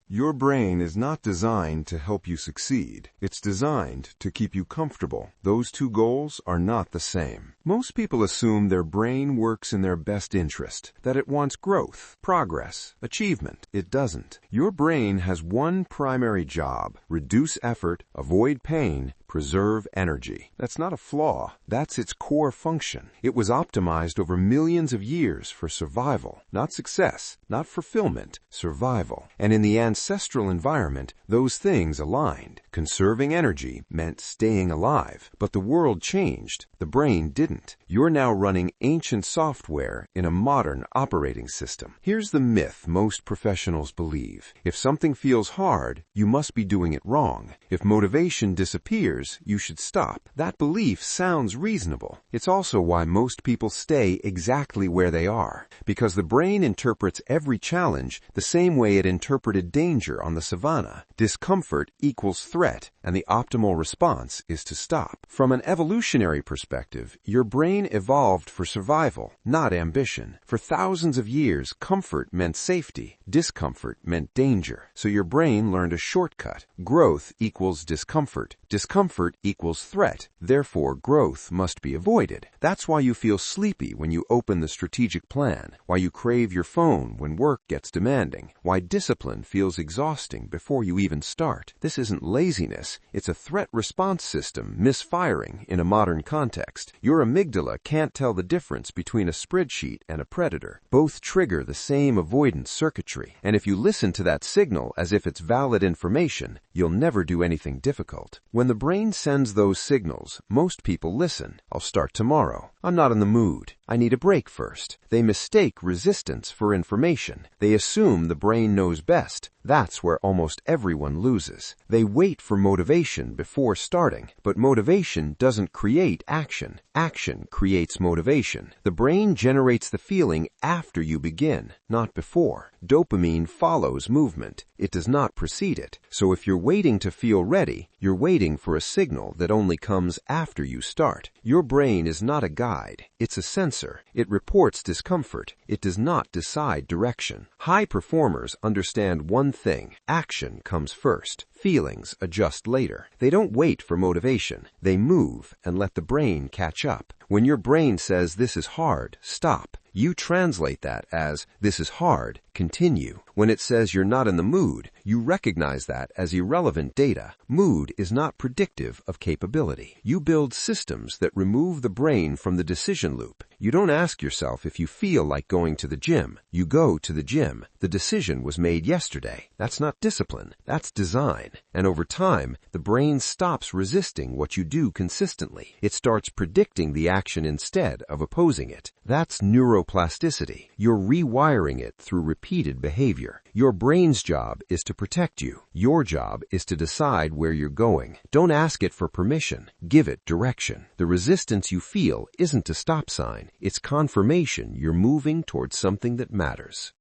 Your brain is not designed to help you succeed. It's designed to keep you comfortable. Those two goals are not the same. Most people assume their brain works in their best interest, that it wants growth, progress, achievement. It doesn't. Your brain has one primary job: reduce effort, avoid pain, preserve energy. That's not a flaw. That's its core function. It was optimized over millions of years for survival, not success, not fulfillment, survival. And in the ancestral environment, those things aligned. Conserving energy meant staying alive, but the world changed. The brain didn't. You're now running ancient software in a modern operating system. Here's the myth most professionals believe. If something feels hard, you must be doing it wrong. If motivation disappears, you should stop. That belief sounds reasonable. It's also why most people stay exactly where they are, because the brain interprets every challenge the same way it interpreted danger on the savannah. Discomfort equals threat, and the optimal response is to stop. From an evolutionary perspective, your brain evolved for survival, not ambition. For thousands of years, comfort meant safety. Discomfort meant danger. So your brain learned a shortcut. Growth equals discomfort. Discomfort equals threat. Therefore, growth must be avoided. That's why you feel sleepy when you open the strategic plan, why you crave your phone when work gets demanding, why discipline feels exhausting before you even start. This isn't laziness. It's a threat response system misfiring in a modern context. Your amygdala can't tell the difference between a spreadsheet and a predator. Both trigger the same avoidance circuitry. And if you listen to that signal as if it's valid information, you'll never do anything difficult. When the brain sends those signals, most people listen. I'll start tomorrow. I'm not in the mood. I need a break first. They mistake resistance for information. They assume the brain knows best. That's where almost everyone loses. They wait for motivation before starting, but motivation doesn't create action. Action creates motivation. The brain generates the feeling after you begin, not before. Dopamine follows movement. It does not precede it. So if you're waiting to feel ready, you're waiting for a signal that only comes after you start. Your brain is not a guide. It's a sensor. It reports discomfort. It does not decide direction. High performers understand one thing: action comes first. Feelings adjust later. They don't wait for motivation. They move and let the brain catch up. When your brain says this is hard, stop. You translate that as this is hard, continue. When it says you're not in the mood, you recognize that as irrelevant data. Mood is not predictive of capability. You build systems that remove the brain from the decision loop. You don't ask yourself if you feel like going to the gym. You go to the gym. The decision was made yesterday. That's not discipline. That's design. And over time, the brain stops resisting what you do consistently. It starts predicting the action instead of opposing it. That's neuroplasticity. You're rewiring it through repeated behavior. Your brain's job is to protect you. Your job is to decide where you're going. Don't ask it for permission. Give it direction. The resistance you feel isn't a stop sign. It's confirmation you're moving towards something that matters.